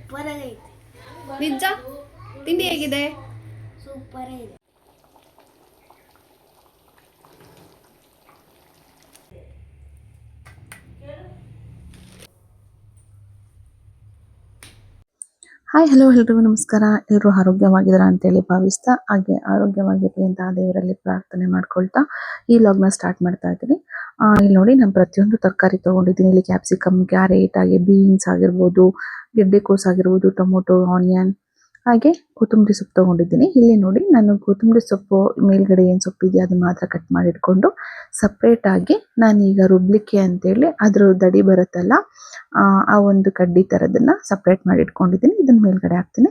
Super ಆಗೈತೆ. ನಿಜ ತಿಂಡಿ ಹೇಗಿದೆ? ಸೂಪರ್ ಇದೆ. ಹಾಯ್ ಹಲೋ ಎಲ್ರಿಗೂ ನಮಸ್ಕಾರ. ಎಲ್ಲರೂ ಆರೋಗ್ಯವಾಗಿದ್ದೀರಾ ಅಂತೇಳಿ ಭಾವಿಸ್ತಾ, ಹಾಗೆ ಆರೋಗ್ಯವಾಗಿರಲಿ ಅಂತ ದೇವರಲ್ಲಿ ಪ್ರಾರ್ಥನೆ ಮಾಡ್ಕೊಳ್ತಾ ಈ ಲಾಗ್ನ ಸ್ಟಾರ್ಟ್ ಮಾಡ್ತಾ ಇದ್ದೀನಿ. ಇಲ್ಲಿ ನೋಡಿ, ನಾನು ಪ್ರತಿಯೊಂದು ತರಕಾರಿ ತಗೊಂಡಿದ್ದೀನಿ. ಇಲ್ಲಿ ಕ್ಯಾಪ್ಸಿಕಮ್, ಕ್ಯಾರೆಟ್, ಹಾಗೆ ಬೀನ್ಸ್ ಆಗಿರ್ಬೋದು, ಗೆಡ್ಡೆಕೋಸು ಆಗಿರ್ಬೋದು, ಟೊಮೊಟೊ, ಆನಿಯನ್, ಹಾಗೆ ಕೊತ್ತಂಬರಿ ಸೊಪ್ಪು ತಗೊಂಡಿದ್ದೀನಿ. ಇಲ್ಲಿ ನೋಡಿ, ನಾನು ಕೊತ್ತಂಬರಿ ಸೊಪ್ಪು ಮೇಲ್ಗಡೆ ಏನು ಸೊಪ್ಪಿದೆಯೋ ಅದು ಮಾತ್ರ ಕಟ್ ಮಾಡಿ ಇಟ್ಕೊಂಡು ಸಪ್ರೇಟ್ ಆಗಿ ನಾನೀಗ ರುಬ್ಲಿಕ್ಕೆ ಅಂತೇಳಿ ಅದ್ರ ದಡಿ ಬರುತ್ತಲ್ಲ, ಆ ಒಂದು ಕಡ್ಡಿ ಥರದನ್ನ ಸಪ್ರೇಟ್ ಮಾಡಿ ಇಟ್ಕೊಂಡಿದ್ದೀನಿ. ಇದನ್ನ ಮೇಲ್ಗಡೆ ಹಾಕ್ತೀನಿ.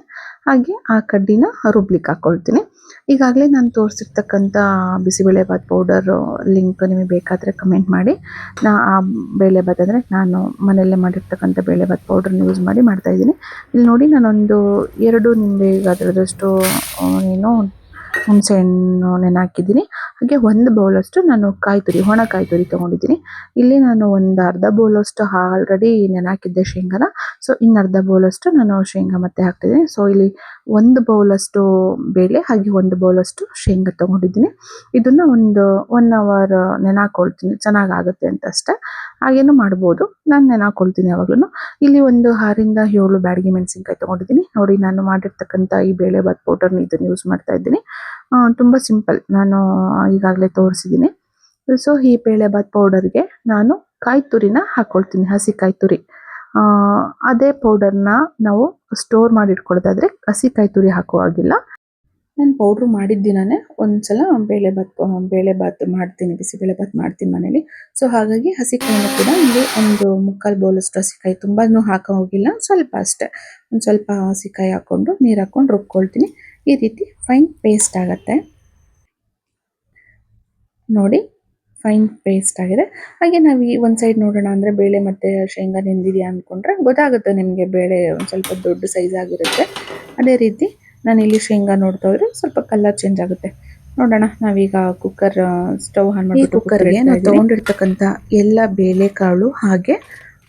ಹಾಗೆ ಆ ಕಡ್ಡಿನ ರುಬ್ಲಿಕ್ಕೆ ಹಾಕೊಳ್ತೀನಿ. ಈಗಾಗಲೇ ನಾನು ತೋರಿಸಿರ್ತಕ್ಕಂಥ ಬಿಸಿಬೇಳೆಬಾತ್ ಪೌಡರ್ ಲಿಂಕ್ ನಿಮಗೆ ಬೇಕಾದರೆ ಕಮೆಂಟ್ ಮಾಡಿ. ಆ ಬೇಳೆಬಾತ್ ಅಂದರೆ ನಾನು ಮನೆಯಲ್ಲೇ ಮಾಡಿರ್ತಕ್ಕಂಥ ಬೇಳೆಬಾತ್ ಪೌಡರ್ನ ಯೂಸ್ ಮಾಡಿ ಮಾಡ್ತಾ ಇದ್ದೀನಿ. ಇಲ್ಲಿ ನೋಡಿ, ನಾನೊಂದು 2 ನಿಂಬೆ ಗಾತ್ರದಷ್ಟು ಏನು ಹುಣಸೆ ಹಣ್ಣು ನೆನೆ ಹಾಕಿದ್ದೀನಿ. ಹಾಗೆ 1 ಬೌಲಷ್ಟು ನಾನು ಒಣ ಕಾಯಿ ತುರಿ ತೊಗೊಂಡಿದ್ದೀನಿ. ಇಲ್ಲಿ ನಾನು ಒಂದು ಅರ್ಧ ಬೌಲಷ್ಟು ಆಲ್ರೆಡಿ ನೆನೆ ಹಾಕಿದ್ದೆ ಶೇಂಗಾನ. ಸೊ ಇನ್ನು ಅರ್ಧ ಬೌಲಷ್ಟು ನಾನು ಶೇಂಗಾ ಮತ್ತೆ ಹಾಕ್ತಿದ್ದೀನಿ. ಸೊ ಇಲ್ಲಿ 1 ಬೌಲಷ್ಟು ಬೇಳೆ ಹಾಗೆ 1 ಬೌಲಷ್ಟು ಶೇಂಗಾ ತೊಗೊಂಡಿದ್ದೀನಿ. ಇದನ್ನ ಒಂದು 1 ಅವರ್ ನೆನೆ ಹಾಕೊಳ್ತೀನಿ, ಚೆನ್ನಾಗಾಗುತ್ತೆ ಅಂತ ಅಷ್ಟೇ. ಹಾಗೇನು ಮಾಡ್ಬೋದು, ನಾನು ನೆನೆ ಹಾಕೊಳ್ತೀನಿ ಯಾವಾಗ್ಲೂ. ಇಲ್ಲಿ ಒಂದು 6ರಿಂದ 7 ಬ್ಯಾಡಗಿ ಮೆಣಸಿನ್ಕಾಯಿ ತೊಗೊಂಡಿದ್ದೀನಿ. ನೋಡಿ, ನಾನು ಮಾಡಿರ್ತಕ್ಕಂಥ ಈ ಬೇಳೆಬಾತ್ ಪೌಡರ್ನ ಇದನ್ನು ಯೂಸ್ ಮಾಡ್ತಾ ಇದ್ದೀನಿ. ತುಂಬ ಸಿಂಪಲ್, ನಾನು ಈಗಾಗಲೇ ತೋರಿಸಿದ್ದೀನಿ. ಸೊ ಈ ಬೇಳೆಬಾತ್ ಪೌಡರ್ಗೆ ನಾನು ಕಾಯಿ ತುರಿನ ಹಾಕ್ಕೊಳ್ತೀನಿ, ಹಸಿ ಕಾಯಿ ತುರಿ. ಅದೇ ಪೌಡರ್ನ ನಾವು ಸ್ಟೋರ್ ಮಾಡಿ ಇಟ್ಕೊಳ್ಳೋದಾದ್ರೆ ಹಸಿ ಕಾಯಿ ತುರಿ ಹಾಕೋ ಹಾಗಿಲ್ಲ. ನಾನು ಪೌಡ್ರು ಮಾಡಿದ್ದಿನೇ ಒಂದ್ಸಲ ಬೇಳೆಬಾತ್ ಮಾಡ್ತೀನಿ, ಬಿಸಿಬೇಳೆಬಾತ್ ಮಾಡ್ತೀನಿ ಮನೇಲಿ. ಸೊ ಹಾಗಾಗಿ ಹಸಿಕಾಯಿನ ಕೂಡ ಇಲ್ಲಿ ಒಂದು 3/4 ಬೌಲಷ್ಟು ಹಸಿಕಾಯಿ, ತುಂಬಾನು ಹಾಕೋ ಹೋಗಿಲ್ಲ, ಸ್ವಲ್ಪ ಅಷ್ಟೇ. ಒಂದು ಸ್ವಲ್ಪ ಹಸಿಕಾಯಿ ಹಾಕ್ಕೊಂಡು ನೀರು ಹಾಕ್ಕೊಂಡು ರುಬ್ಕೊಳ್ತೀನಿ. ಈ ರೀತಿ ಫೈನ್ ಪೇಸ್ಟ್ ಆಗುತ್ತೆ ನೋಡಿ, ಫೈನ್ ಪೇಸ್ಟ್ ಆಗಿದೆ. ಹಾಗೆ ನಾವು ಈ ಒಂದು ಸೈಡ್ ನೋಡೋಣ ಅಂದರೆ ಬೇಳೆ ಮತ್ತು ಶೇಂಗಾ ನೆಂದಿದೆಯಾ ಅಂದ್ಕೊಂಡ್ರೆ ಗೊತ್ತಾಗುತ್ತೆ ನಿಮಗೆ. ಬೇಳೆ ಒಂದು ಸ್ವಲ್ಪ ದೊಡ್ಡ ಸೈಜ್ ಆಗಿರುತ್ತೆ. ಅದೇ ರೀತಿ ನಾನು ಇಲ್ಲಿ ಶೇಂಗಾ ನೋಡ್ತಾ ಹೋದ್ರೆ ಸ್ವಲ್ಪ ಕಲರ್ ಚೇಂಜ್ ಆಗುತ್ತೆ. ನೋಡೋಣ, ನಾವೀಗ ಕುಕ್ಕರ್ ಸ್ಟವ್ ಆನ್ ಮಾಡಿ ಕುಕ್ಕರ್ಗೆ ನಾವು ತೊಗೊಂಡಿರ್ತಕ್ಕಂಥ ಎಲ್ಲ ಬೇಳೆಕಾಳು ಹಾಗೆ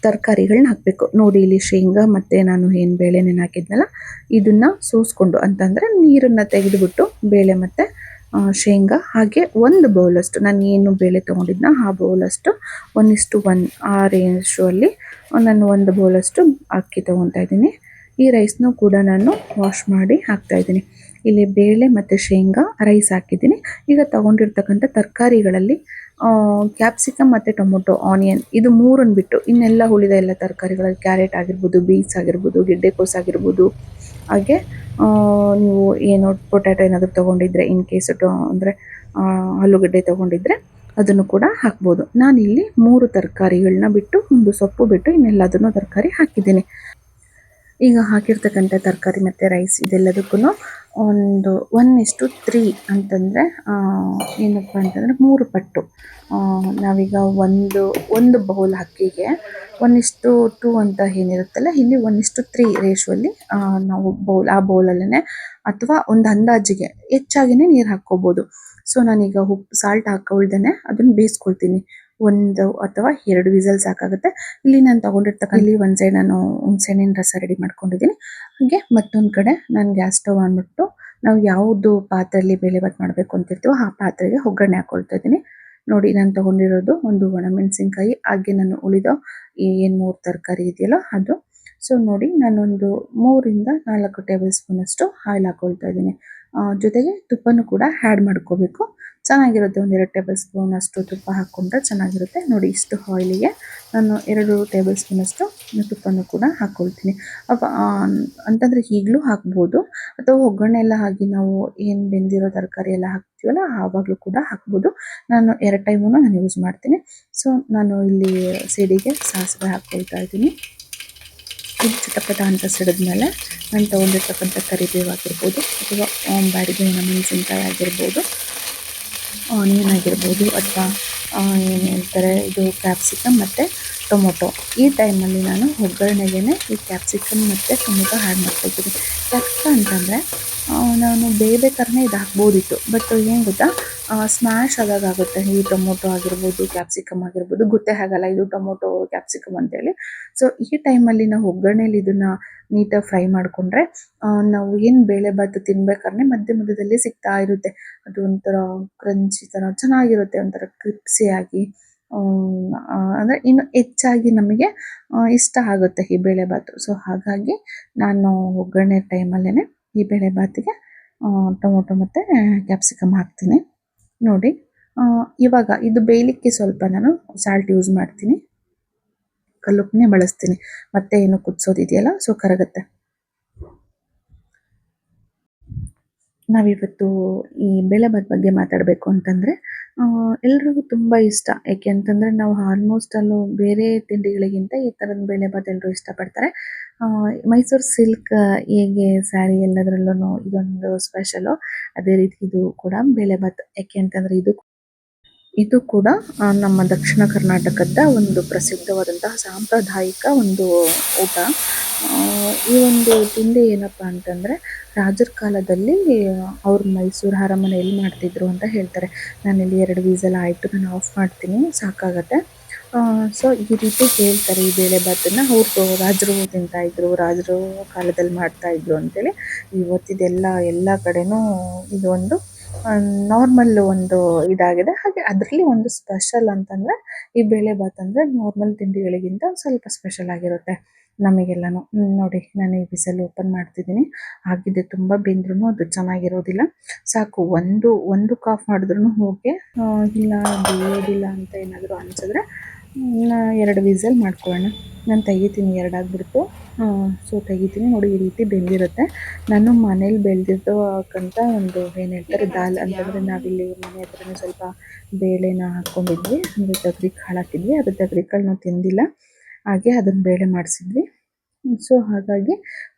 ತರಕಾರಿಗಳನ್ನ ಹಾಕಬೇಕು. ನೋಡಿ, ಇಲ್ಲಿ ಶೇಂಗಾ ಮತ್ತು ನಾನು ಏನು ಬೇಳೆ ನೆನೆ ಹಾಕಿದ್ನಲ್ಲ ಇದನ್ನ ಸೋಸ್ಕೊಂಡು, ಅಂತಂದರೆ ನೀರನ್ನು ತೆಗೆದುಬಿಟ್ಟು ಬೇಳೆ ಮತ್ತು ಶೇಂಗಾ ಹಾಗೆ 1 ಬೌಲಷ್ಟು ನಾನು ಏನು ಬೇಳೆ ತೊಗೊಂಡಿದ್ನ ಆ ಬೌಲಷ್ಟು 1:1 ಆ ರೇಷುವಲ್ಲಿ ನಾನು 1 ಬೌಲಷ್ಟು ಅಕ್ಕಿ ತೊಗೊತಾ ಇದ್ದೀನಿ. ಈ ರೈಸ್ನೂ ಕೂಡ ನಾನು ವಾಶ್ ಮಾಡಿ ಹಾಕ್ತಾ ಇದ್ದೀನಿ. ಇಲ್ಲಿ ಬೇಳೆ ಮತ್ತು ಶೇಂಗಾ, ರೈಸ್ ಹಾಕಿದ್ದೀನಿ. ಈಗ ತೊಗೊಂಡಿರ್ತಕ್ಕಂಥ ತರಕಾರಿಗಳಲ್ಲಿ ಕ್ಯಾಪ್ಸಿಕಮ್ ಮತ್ತು ಟೊಮೊಟೊ, ಆನಿಯನ್, ಇದು 3 ಬಿಟ್ಟು ಇನ್ನೆಲ್ಲ ಉಳಿದ ಎಲ್ಲ ತರಕಾರಿಗಳಲ್ಲಿ ಕ್ಯಾರೆಟ್ ಆಗಿರ್ಬೋದು, ಬೀನ್ಸ್ ಆಗಿರ್ಬೋದು, ಗೆಡ್ಡೆಕೋಸು ಆಗಿರ್ಬೋದು, ಹಾಗೆ ನೀವು ಏನು ಪೊಟ್ಯಾಟೊ ಏನಾದರೂ ತೊಗೊಂಡಿದ್ರೆ, ಇನ್ ಕೇಸ್ ಅಂದರೆ ಆಲೂಗಡ್ಡೆ ತೊಗೊಂಡಿದ್ರೆ ಅದನ್ನು ಕೂಡ ಹಾಕ್ಬೋದು. ನಾನಿಲ್ಲಿ 3 ತರಕಾರಿಗಳನ್ನ ಬಿಟ್ಟು, 1 ಸೊಪ್ಪು ಬಿಟ್ಟು ಇನ್ನೆಲ್ಲದನ್ನು ತರಕಾರಿ ಹಾಕಿದ್ದೀನಿ. ಈಗ ಹಾಕಿರ್ತಕ್ಕಂಥ ತರಕಾರಿ ಮತ್ತು ರೈಸ್ ಇದೆಲ್ಲದಕ್ಕೂ ಒಂದು 1:3 ಅಂತಂದರೆ ಏನಪ್ಪ ಅಂತಂದರೆ 3 ಪಟ್ಟು. ನಾವೀಗ ಒಂದು ಬೌಲ್ ಅಕ್ಕಿಗೆ 1:2 ಅಂತ ಏನಿರುತ್ತಲ್ಲ, ಇಲ್ಲಿ 1:3 ರೇಷುವಲ್ಲಿ ನಾವು ಆ ಬೌಲಲ್ಲೇ ಅಥವಾ ಒಂದು ಅಂದಾಜಿಗೆ ಹೆಚ್ಚಾಗಿಯೇ ನೀರು ಹಾಕ್ಕೋಬೋದು. ಸೊ ನಾನೀಗ ಸಾಲ್ಟ್ ಹಾಕೊಳ್ದೇನೆ ಅದನ್ನು ಬೇಯಿಸ್ಕೊಳ್ತೀನಿ. 1 ಅಥವಾ 2 ವಿಸಲ್ ಸಾಕಾಗುತ್ತೆ. ಇಲ್ಲಿ ನಾನು ತೊಗೊಂಡಿರ್ತಕ್ಕಂಥ ಇಲ್ಲಿ ಒಂದು ಸೈಡ್ ನಾನು ಹುಣಸೆಹಣ್ಣಿನ ರಸ ರೆಡಿ ಮಾಡ್ಕೊಂಡಿದ್ದೀನಿ. ಹಾಗೆ ಮತ್ತೊಂದು ಕಡೆ ನಾನು ಗ್ಯಾಸ್ ಸ್ಟವ್ ಅಂದ್ಬಿಟ್ಟು ನಾವು ಯಾವುದು ಪಾತ್ರೆಯಲ್ಲಿ ಬೇಳೆಬಾತ್ ಮಾಡಬೇಕು ಅಂತಿರ್ತೀವೋ ಆ ಪಾತ್ರೆಗೆ ಒಗ್ಗರಣೆ ಹಾಕ್ಕೊಳ್ತಾ ಇದ್ದೀನಿ. ನೋಡಿ, ನಾನು ತೊಗೊಂಡಿರೋದು 1 ಒಣಮೆಣಸಿನ್ಕಾಯಿ, ಹಾಗೆ ನಾನು ಉಳಿದ ಏನು 3 ತರಕಾರಿ ಇದೆಯಲ್ಲ ಅದು. ಸೊ ನೋಡಿ, ನಾನೊಂದು 3ರಿಂದ 4 ಟೇಬಲ್ ಸ್ಪೂನಷ್ಟು ಆಯಿಲ್ ಹಾಕ್ಕೊಳ್ತಾ ಇದ್ದೀನಿ. ಜೊತೆಗೆ ತುಪ್ಪನೂ ಕೂಡ ಆ್ಯಡ್ ಮಾಡ್ಕೋಬೇಕು, ಚೆನ್ನಾಗಿರುತ್ತೆ. 1 2 ಟೇಬಲ್ ಸ್ಪೂನ್ ಅಷ್ಟು ತುಪ್ಪ ಹಾಕ್ಕೊಂಡ್ರೆ ಚೆನ್ನಾಗಿರುತ್ತೆ. ನೋಡಿ, ಇಷ್ಟು ಆಯಿಲಿಗೆ ನಾನು 2 ಟೇಬಲ್ ಸ್ಪೂನಷ್ಟು ತುಪ್ಪನೂ ಕೂಡ ಹಾಕ್ಕೊಳ್ತೀನಿ. ಅಂತಂದರೆ ಈಗಲೂ ಹಾಕ್ಬೋದು, ಅಥವಾ ಒಗ್ಗರಣೆ ಎಲ್ಲ ಹಾಕಿ ನಾವು ಏನು ಬೆಂದಿರೋ ತರಕಾರಿ ಎಲ್ಲ ಹಾಕ್ತೀವಲ್ಲ ಆವಾಗಲೂ ಕೂಡ ಹಾಕ್ಬೋದು. ನಾನು 2 ಟೈಮೂ ನಾನು ಯೂಸ್ ಮಾಡ್ತೀನಿ. ಸೊ ನಾನು ಇಲ್ಲಿ ಸಿಡಿಗೆ ಸಾಸಿವೆ ಹಾಕ್ಕೊಳ್ತಾ ಇದ್ದೀನಿ. ಇದು ಚಿಟಪಟ ಅಂತ ಸಿಡಿದ್ಮೇಲೆ ನಾನು ತೊಗೊಂಡಿರ್ತಕ್ಕಂಥ ಕರಿಬೇವು ಆಗಿರ್ಬೋದು, ಅಥವಾ ಬ್ಯಾಡಗಿ ಮೆಣಸಿನ್ಕಾಯಿ ಆಗಿರ್ಬೋದು, ಆನಿಯನ್ ಆಗಿರ್ಬೋದು, ಅಥವಾ ಏನು ಹೇಳ್ತಾರೆ ಇದು ಕ್ಯಾಪ್ಸಿಕಮ್ ಮತ್ತು ಟೊಮೊಟೊ. ಈ ಟೈಮಲ್ಲಿ ನಾನು ಒಗ್ಗರಣೆಗೆ ಈ ಕ್ಯಾಪ್ಸಿಕಮ್ ಮತ್ತು ಟೊಮೊಟೊ ಆ್ಯಡ್ ಮಾಡ್ಕೊಳ್ತೀನಿ. ಯಾಕಪ್ಪ ಅಂತಂದರೆ ನಾನು ಬೇಯಬೇಕಾದ್ರೆ ಇದು ಹಾಕ್ಬೋದಿತ್ತು, ಬಟ್ ಏನು ಗೊತ್ತಾ, ಸ್ಮ್ಯಾಶ್ ಆಗುತ್ತೆ. ಈ ಟೊಮೊಟೊ ಆಗಿರ್ಬೋದು, ಕ್ಯಾಪ್ಸಿಕಮ್ ಆಗಿರ್ಬೋದು, ಗೊತ್ತೇ ಆಗಲ್ಲ ಇದು ಟೊಮೊಟೊ ಕ್ಯಾಪ್ಸಿಕಮ್ ಅಂತೇಳಿ. ಸೊ ಈ ಟೈಮಲ್ಲಿ ನಾವು ಒಗ್ಗರಣೆಯಲ್ಲಿ ಇದನ್ನು ನೀಟಾಗಿ ಫ್ರೈ ಮಾಡಿಕೊಂಡ್ರೆ ನಾವು ಏನು ಬೇಳೆಭಾತು ತಿನ್ಬೇಕಾದ್ರೆ ಮಧ್ಯ ಮಧ್ಯದಲ್ಲಿ ಸಿಗ್ತಾ ಇರುತ್ತೆ. ಅದು ಒಂಥರ ಕ್ರಂಚಿ ಥರ ಚೆನ್ನಾಗಿರುತ್ತೆ, ಒಂಥರ ಕ್ರಿಪ್ಸಿಯಾಗಿ. ಅಂದರೆ ಇನ್ನು ಹೆಚ್ಚಾಗಿ ನಮಗೆ ಇಷ್ಟ ಆಗುತ್ತೆ ಈ ಬೇಳೆಭಾತು. ಸೊ ಹಾಗಾಗಿ ನಾನು ಒಗ್ಗರಣೆ ಟೈಮಲ್ಲೇ ಈ ಬೇಳೆಭಾತಿಗೆ ಟೊಮೊಟೊ ಮತ್ತು ಕ್ಯಾಪ್ಸಿಕಮ್ ಹಾಕ್ತೀನಿ ನೋಡಿ. ಇವಾಗ ಇದು ಬೇಯಲಿಕ್ಕೆ ಸ್ವಲ್ಪ ನಾನು ಸಾಲ್ಟ್ ಯೂಸ್ ಮಾಡ್ತೀನಿ, ಕಲ್ಲುಪ್ಪನ್ನೇ ಬಳಸ್ತೀನಿ, ಮತ್ತೆ ಏನು ಕುದಿಸೋದಿದೆಯಲ್ಲ ಸೊ ಕರಗುತ್ತೆ. ನಾವಿವತ್ತು ಈ ಬೇಳೆಭಾತ್ ಬಗ್ಗೆ ಮಾತಾಡಬೇಕು ಅಂತಂದರೆ ಎಲ್ರಿಗೂ ತುಂಬ ಇಷ್ಟ. ಏಕೆ ಅಂತಂದರೆ ನಾವು ಆಲ್ಮೋಸ್ಟ್ ಅಲ್ಲೂ ಬೇರೆ ತಿಂಡಿಗಳಿಗಿಂತ ಈ ಥರದ ಬೇಳೆಭಾತ್ ಎಲ್ಲರೂ ಇಷ್ಟಪಡ್ತಾರೆ. ಮೈಸೂರು ಸಿಲ್ಕ್ ಹೇಗೆ ಸ್ಯಾರಿ ಎಲ್ಲದರಲ್ಲೂ ಇದೊಂದು ಸ್ಪೆಷಲು, ಅದೇ ರೀತಿ ಇದು ಕೂಡ ಬೇಳೆಭಾತ್. ಏಕೆ ಅಂತಂದರೆ ಇದು ಕೂಡ ನಮ್ಮ ದಕ್ಷಿಣ ಕರ್ನಾಟಕದ ಒಂದು ಪ್ರಸಿದ್ಧವಾದಂತಹ ಸಾಂಪ್ರದಾಯಿಕ ಒಂದು ಊಟ. ಈ ಒಂದು ತಿಂಡಿ ಏನಪ್ಪ ಅಂತಂದರೆ ರಾಜರ ಕಾಲದಲ್ಲಿ ಅವ್ರು ಮೈಸೂರು ಅರಮನೆಯಲ್ಲಿ ಮಾಡ್ತಿದ್ರು ಅಂತ ಹೇಳ್ತಾರೆ. ನಾನಿಲ್ಲಿ 2 ವಿಸಲ್ ಆಯಿತು, ನಾನು ಆಫ್ ಮಾಡ್ತೀನಿ, ಸಾಕಾಗತ್ತೆ. ಸೊ ಈ ರೀತಿ ಹೇಳ್ತಾರೆ ಈ ಬೇಳೆಭಾತನ್ನು ಅವ್ರದ್ದು ರಾಜರು ತಿಂತಾಯಿದ್ರು, ರಾಜರು ಕಾಲದಲ್ಲಿ ಮಾಡ್ತಾಯಿದ್ರು ಅಂತೇಳಿ. ಇವತ್ತಿದೆಲ್ಲ ಎಲ್ಲ ಕಡೆನೂ ಇದು ಒಂದು ನಾರ್ಮಲ್ ಒಂದು ಇದಾಗಿದೆ. ಹಾಗೆ ಅದರಲ್ಲಿ ಒಂದು ಸ್ಪೆಷಲ್ ಅಂತಂದರೆ ಈ ಬೇಳೆಭಾತ್ ಅಂದರೆ ನಾರ್ಮಲ್ ತಿಂಡಿಗಳಿಗಿಂತ ಸ್ವಲ್ಪ ಸ್ಪೆಷಲ್ ಆಗಿರುತ್ತೆ ನಮಗೆಲ್ಲನೂ. ನೋಡಿ ನಾನು ಈ ವಿಸಲ್ ಓಪನ್ ಮಾಡ್ತಿದ್ದೀನಿ. ಹಾಗಿದ್ದೆ ತುಂಬ ಬೆಂದ್ರೂ ಅದು ಚೆನ್ನಾಗಿರೋದಿಲ್ಲ. ಸಾಕು ಒಂದು ಕಾಫ್ ಮಾಡಿದ್ರೂ ಓಕೆ, ಇಲ್ಲ ಬೇಯೋದಿಲ್ಲ ಅಂತ ಏನಾದರೂ ಅನಿಸಿದ್ರೆ 2 ವಿಸಲ್ ಮಾಡ್ಕೊಳ್ಳೋಣ. ನಾನು ತೆಗಿತೀನಿ, 2 ಆಗಿಬಿಡ್ತು. ಸೊ ತೆಗಿತೀನಿ ನೋಡಿ, ಈ ರೀತಿ ಬೆಂದಿರುತ್ತೆ. ನಾನು ಮನೇಲಿ ಬೆಳೆದಿರ್ತಕ್ಕಂಥ ಒಂದು ಏನು ಹೇಳ್ತಾರೆ ದಾಲ್ ಅಂತಂದರೆ, ನಾವಿಲ್ಲಿ ಮನೆ ಹತ್ರನೇ ಸ್ವಲ್ಪ ಬೇಳೆನ ಹಾಕ್ಕೊಂಡಿದ್ವಿ, ಅಂದರೆ ತೊಗರಿ ಕಾಳು ಹಾಕಿದ್ವಿ. ಅದು ತೊಗರಿ ಕಾಳು ನಾವು ತಿಂದಿಲ್ಲ, ಹಾಗೆ ಅದನ್ನು ಬೇಳೆ ಮಾಡಿಸಿದ್ವಿ. ಸೊ ಹಾಗಾಗಿ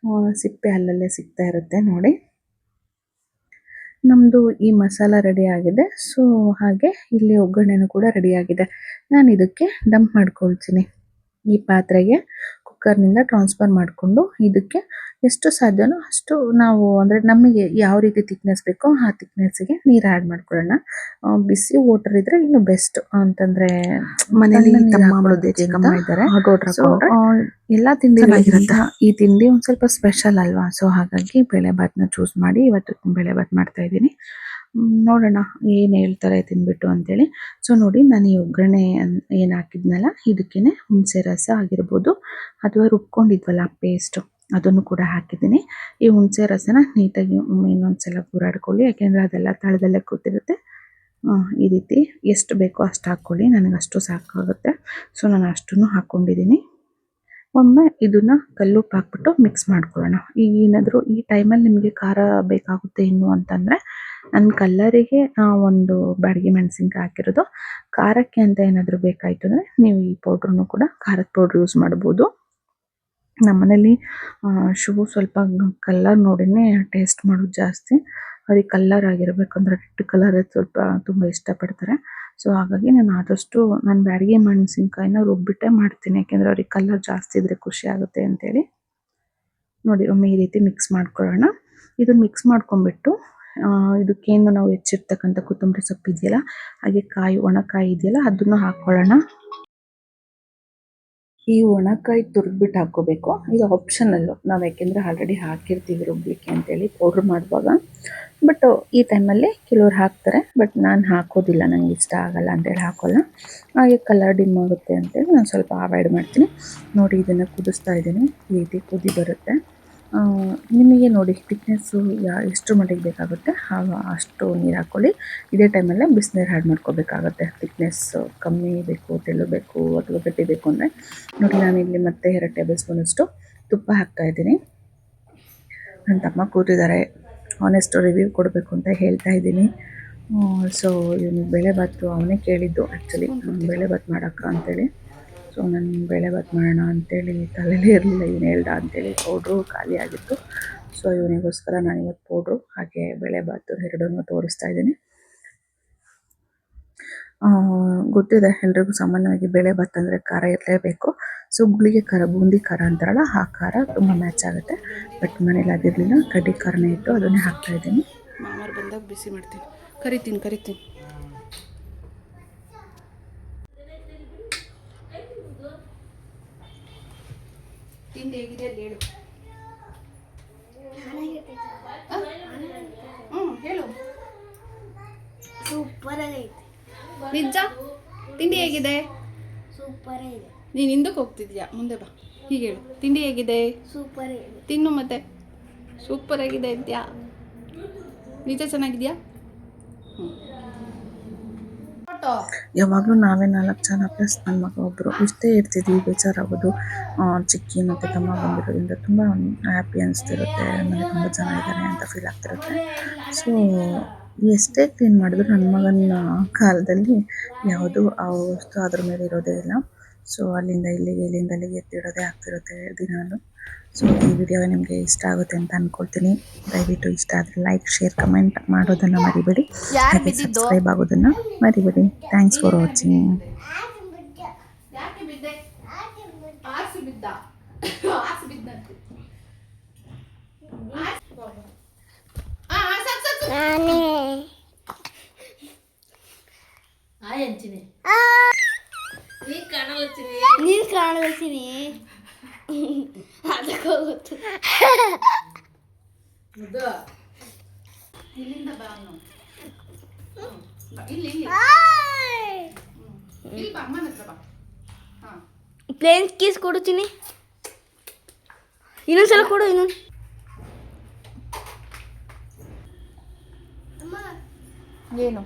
ಸಿಪ್ಪೆ ಅಲ್ಲಲ್ಲೇ ಸಿಗ್ತಾ ಇರುತ್ತೆ ನೋಡಿ. ನಮ್ಮದು ಈ ಮಸಾಲ ರೆಡಿ ಆಗಿದೆ. ಸೊ ಹಾಗೆ ಇಲ್ಲಿ ಒಗ್ಗರಣೆನೂ ಕೂಡ ರೆಡಿ ಆಗಿದೆ. ನಾನು ಇದಕ್ಕೆ ಡಂಪ್ ಮಾಡ್ಕೊಳ್ತೀನಿ ಈ ಪಾತ್ರೆಗೆ. ಕುಕ್ಕರ್ನಿಂದ ಟ್ರಾನ್ಸ್ಫರ್ ಮಾಡಿಕೊಂಡು ಇದಕ್ಕೆ ಎಷ್ಟು ಸಾಧ್ಯನೋ ಅಷ್ಟು ನಾವು, ಅಂದರೆ ನಮಗೆ ಯಾವ ರೀತಿ ತಿಕ್ನೆಸ್ ಬೇಕೋ ಆ ತಿಕ್ನೆಸ್ಸಿಗೆ ನೀರು ಆ್ಯಡ್ ಮಾಡ್ಕೊಳ್ಳೋಣ. ಬಿಸಿ ವಾಟರ್ ಇದ್ದರೆ ಇನ್ನೂ ಬೆಸ್ಟ್. ಅಂತಂದರೆ ಮನೇಲಿ ಚಿಕ್ಕಮ್ಮ ಇದ್ದಾರೆ, ಎಲ್ಲ ತಿಂಡಿಗಳಿಗಿಂತ ಈ ತಿಂಡಿ ಒಂದು ಸ್ವಲ್ಪ ಸ್ಪೆಷಲ್ ಅಲ್ವಾ. ಸೊ ಹಾಗಾಗಿ ಬೇಳೆಭಾತನ್ನ ಚೂಸ್ ಮಾಡಿ ಇವತ್ತು ಬೇಳೆಭಾತ್ ಮಾಡ್ತಾ ಇದ್ದೀನಿ. ನೋಡೋಣ ಏನು ಹೇಳ್ತಾರೆ ತಿಂದ್ಬಿಟ್ಟು ಅಂತೇಳಿ. ಸೊ ನೋಡಿ, ನಾನು ಈ ಒಗ್ಗರಣೆ ಏನು ಹಾಕಿದ್ನಲ್ಲ ಇದಕ್ಕೇನೆ ಹುಣಸೆ ರಸ ಆಗಿರ್ಬೋದು ಅಥವಾ ರುಬ್ಕೊಂಡಿದ್ವಲ್ಲ ಪೇಸ್ಟು, ಅದನ್ನು ಕೂಡ ಹಾಕಿದ್ದೀನಿ. ಈ ಹುಣಸೆ ರಸನ ನೀಟಾಗಿ ಇನ್ನೊಂದು ಸಲ ಗುರಾಡ್ಕೊಳ್ಳಿ, ಯಾಕೆಂದರೆ ಅದೆಲ್ಲ ತಳದಲ್ಲೇ ಕೂತಿರುತ್ತೆ. ಈ ರೀತಿ ಎಷ್ಟು ಬೇಕೋ ಅಷ್ಟು ಹಾಕ್ಕೊಳ್ಳಿ, ನನಗೆ ಅಷ್ಟು ಸಾಕಾಗುತ್ತೆ. ಸೊ ನಾನು ಅಷ್ಟನ್ನು ಹಾಕ್ಕೊಂಡಿದ್ದೀನಿ. ಒಮ್ಮೆ ಇದನ್ನು ಕಲ್ಲುಪ್ಪು ಹಾಕ್ಬಿಟ್ಟು ಮಿಕ್ಸ್ ಮಾಡ್ಕೊಳ್ಳೋಣ. ಈಗ ಏನಾದರೂ ಈ ಟೈಮಲ್ಲಿ ನಿಮಗೆ ಖಾರ ಬೇಕಾಗುತ್ತೆ ಇನ್ನು ಅಂತಂದರೆ, ನನ್ನ ಕಲ್ಲರಿಗೆ ಒಂದು ಬ್ಯಾಡಗಿ ಮೆಣಸಿನ್ಕಾಯಿ ಹಾಕಿರೋದು. ಖಾರಕ್ಕೆ ಅಂತ ಏನಾದರೂ ಬೇಕಾಯಿತು ಅಂದರೆ ನೀವು ಈ ಪೌಡ್ರನ್ನು ಕೂಡ, ಖಾರದ ಪೌಡ್ರ್ ಯೂಸ್ ಮಾಡ್ಬೋದು. ನಮ್ಮನೇಲಿ ಶುಭು ಸ್ವಲ್ಪ ಕಲ್ಲರ್ ನೋಡಿನೇ ಟೇಸ್ಟ್ ಮಾಡೋದು ಜಾಸ್ತಿ. ಅವ್ರಿಗೆ ಕಲ್ಲರ್ ಆಗಿರಬೇಕಂದ್ರೆ ರೆಡ್ ಕಲರ್ ಸ್ವಲ್ಪ ತುಂಬ ಇಷ್ಟಪಡ್ತಾರೆ. ಸೊ ಹಾಗಾಗಿ ನಾನು ಆದಷ್ಟು ನಾನು ಬ್ಯಾಡಗಿ ಮೆಣಸಿನ್ಕಾಯಿನ ರುಬ್ಬಿಟ್ಟೆ ಮಾಡ್ತೀನಿ, ಯಾಕೆಂದರೆ ಅವ್ರಿಗೆ ಕಲ್ಲರ್ ಜಾಸ್ತಿ ಇದ್ದರೆ ಖುಷಿ ಆಗುತ್ತೆ ಅಂತೇಳಿ. ನೋಡಿ ಒಮ್ಮೆ ಈ ರೀತಿ ಮಿಕ್ಸ್ ಮಾಡ್ಕೊಳ್ಳೋಣ. ಇದನ್ನು ಮಿಕ್ಸ್ ಮಾಡ್ಕೊಂಬಿಟ್ಟು ಇದಕ್ಕೇನು ನಾವು ಹೆಚ್ಚಿರ್ತಕ್ಕಂಥ ಕೊತ್ತಂಬರಿ ಸೊಪ್ಪು ಇದೆಯಲ್ಲ, ಹಾಗೆ ಒಣಕಾಯಿ ಇದೆಯಲ್ಲ, ಅದನ್ನು ಹಾಕ್ಕೊಳ್ಳೋಣ. ಈ ಒಣಕಾಯಿ ತುರಿದ್ಬಿಟ್ಟು ಹಾಕ್ಕೋಬೇಕು. ಇದು ಆಪ್ಷನಲ್ಲು, ನಾವು ಯಾಕೆಂದರೆ ಆಲ್ರೆಡಿ ಹಾಕಿರ್ತೀವಿ ರುಬ್ಬಲಿಕ್ಕೆ ಅಂತೇಳಿ ಪೌಡ್ರ್ ಮಾಡುವಾಗ. ಬಟ್ ಈ ಟೈಮಲ್ಲಿ ಕೆಲವ್ರು ಹಾಕ್ತಾರೆ, ಬಟ್ ನಾನು ಹಾಕೋದಿಲ್ಲ, ನನಗೆ ಇಷ್ಟ ಆಗಲ್ಲ ಅಂತೇಳಿ ಹಾಕೋಲ್ಲ. ಹಾಗೆ ಕಲರ್ ಡಿಮ್ ಆಗುತ್ತೆ ಅಂತೇಳಿ ನಾನು ಸ್ವಲ್ಪ ಅವಾಯ್ಡ್ ಮಾಡ್ತೀನಿ. ನೋಡಿ ಇದನ್ನು ಕುದಿಸ್ತಾ ಇದ್ದೀನಿ, ಈ ರೀತಿ ಕುದಿ ಬರುತ್ತೆ. ನಿಮಗೆ ನೋಡಿ ಥಿಕ್ನೆಸ್ಸು ಎಷ್ಟು ಮಟ್ಟಿಗೆ ಬೇಕಾಗುತ್ತೆ ಅಷ್ಟು ನೀರು ಹಾಕ್ಕೊಳ್ಳಿ. ಇದೇ ಟೈಮಲ್ಲೇ ಬಿಸಿನೀರು ಆ್ಯಡ್ ಮಾಡ್ಕೋಬೇಕಾಗತ್ತೆ. ಥಿಕ್ನೆಸ್ಸು ಕಮ್ಮಿ ಬೇಕು, ತೆಳು ಬೇಕು ಅಥವಾ ಗಟ್ಟಿ ಬೇಕು ಅಂದರೆ. ನೋಡಿ ನಾನಿಲ್ಲಿ ಮತ್ತೆ 2 ಟೇಬಲ್ ಸ್ಪೂನಷ್ಟು ತುಪ್ಪ ಹಾಕ್ತಾಯಿದ್ದೀನಿ. ನನ್ನ ತಮ್ಮ ಕೂತಿದ್ದಾರೆ, ಆನೆಸ್ಟ್ ರಿವ್ಯೂ ಕೊಡಬೇಕು ಅಂತ ಹೇಳ್ತಾ ಇದ್ದೀನಿ. ಸೊ ಇವನು ಬೇಳೆಭಾತು ಅವನೇ ಕೇಳಿದ್ದು ಆ್ಯಕ್ಚುಲಿ, ಬೇಳೆಭಾತ್ ಮಾಡೋಕ್ಕ ಅಂತೇಳಿ. ಸೊ ನಾನು ಬೇಳೆಭಾತ್ ಮಾಡೋಣ ಅಂತೇಳಿ ತಲೆಯಲ್ಲೇ ಇರಲಿಲ್ಲ, ಏನು ಹೇಳ್ದ ಅಂತೇಳಿ. ಪೌಡ್ರು ಖಾಲಿ ಆಗಿತ್ತು. ಸೊ ಇವನಿಗೋಸ್ಕರ ನಾನು ಇವತ್ತು ಪೌಡ್ರು ಹಾಗೆ ಬೇಳೆಭಾತು ಎರಡನ್ನೂ ತೋರಿಸ್ತಾ ಇದ್ದೀನಿ. ಗೊತ್ತಿದೆ ಎಲ್ರಿಗೂ, ಸಾಮಾನ್ಯವಾಗಿ ಬೇಳೆಭಾತ್ ಅಂದರೆ ಖಾರ ಇರಲೇಬೇಕು. ಸೊ ಗುಳಿಗೆ ಖಾರ, ಬೂಂದಿ ಖಾರ ಅಂತಾರಲ್ಲ, ಆ ಖಾರ ತುಂಬ ಮ್ಯಾಚ್ ಆಗುತ್ತೆ. ಬಟ್ ಮನೇಲಿ ಆಗಿರಲಿಲ್ಲ, ಕಡ್ಡಿ ಖಾರನೇ ಇತ್ತು, ಅದನ್ನೇ ಹಾಕ್ತಾಯಿದ್ದೀನಿ. ಮಾಮಾರು ಬಂದಾಗ ಬಿಸಿ ಮಾಡ್ತೀನಿ, ಕರಿತೀನಿ. ತಿಂಡಿ ಹೇಗಿದೆ ಅಲ್ಲಿ ಹೇಳು. ನಿಜ ತಿಂಡಿ ಹೇಗಿದೆ? ಸೂಪರ್ ಇದೆ. ನೀನು ಹಿಂದಕ್ಕೆ ಹೋಗ್ತಿದ್ಯಾ, ಮುಂದೆ ಬಾ. ಹೀಗೆ ಹೇಳು, ತಿಂಡಿ ಹೇಗಿದೆ? ಸೂಪರ್ ಇದೆ. ತಿನ್ನು ಮತ್ತೆ. ಸೂಪರ್ ಆಗಿದೆ ಅಂತ್ಯಾ? ನಿಜ ಚೆನ್ನಾಗಿದ್ಯಾ? ಫೋಟೋ ಯಾವಾಗಲೂ ನಾವೇ 4 ಜನ ಪ್ಲಸ್ ನನ್ನ ಮಗ ಒಬ್ಬರು ಇಷ್ಟೇ ಇರ್ತಿದ್ವಿ. ಬೇಜಾರಾಗೋದು. ಚಿಕ್ಕಿ ಮತ್ತು ತಮ್ಮ ಬಂದಿರೋದ್ರಿಂದ ತುಂಬ ಹ್ಯಾಪಿ ಅನಿಸ್ತಿರುತ್ತೆ. ಆಮೇಲೆ ತುಂಬ ಜನ ಇದ್ದಾರೆ ಅಂತ ಫೀಲ್ ಆಗ್ತಿರುತ್ತೆ. ಸೊ ಎಷ್ಟೇ ಕ್ಲೀನ್ ಮಾಡಿದ್ರು ನನ್ನ ಮಗನ ಕಾಲದಲ್ಲಿ ಯಾವುದೂ ಆ ವಸ್ತು ಅದ್ರ ಮೇಲೆ ಇರೋದೇ ಇಲ್ಲ. ಸೊ ಅಲ್ಲಿಂದ ಇಲ್ಲಿಗೆ ಇಲ್ಲಿಂದ ಅಲ್ಲಿಗೆ ಎತ್ತಿಡೋದೇ ಆಗ್ತಿರುತ್ತೆ ದಿನಾಲು. ಸೊ ಈ ವಿಡಿಯೋ ನಿಮಗೆ ಇಷ್ಟ ಆಗುತ್ತೆ ಅಂತ ಅಂದ್ಕೊಳ್ತೀನಿ. ದಯವಿಟ್ಟು ಇಷ್ಟ ಆದರೆ ಲೈಕ್, ಶೇರ್, ಕಮೆಂಟ್ ಮಾಡೋದನ್ನು ಮರಿಬೇಡಿ. ಹಾಗೆ ಸಬ್ಸ್ಕ್ರೈಬ್ ಆಗೋದನ್ನು ಮರಿಬೇಡಿ. Thanks for watching. ಯಾಕೆ ಬಿದ್ದೆ? ಆರ್ಸಿ ಬಿದ್ದ. ಆರ್ಸಿ ಬಿದ್ದಂತೆ. ನೀನು ಕಾಣಲತ್ತೀನಿ ಅದಕ್ಕೆ ಗೊತ್ತು. ಇಲ್ಲಿಂದ ಬಾ ಅವ್ನು. ಇಲ್ಲಿ ಇಲ್ಲಿ ಇಲ್ಲಿ ಬಾ, ಅಮ್ಮನ ಹತ್ರ ಬಾ. ಹಾಂ, ಪ್ಲೇನ್ ಕೀಸ್ ಕೊಡ್ತೀನಿ. ಇನ್ನೊಂದ್ಸಲ ಕೊಡು. ಇನ್ನೊಂದು ಏನು?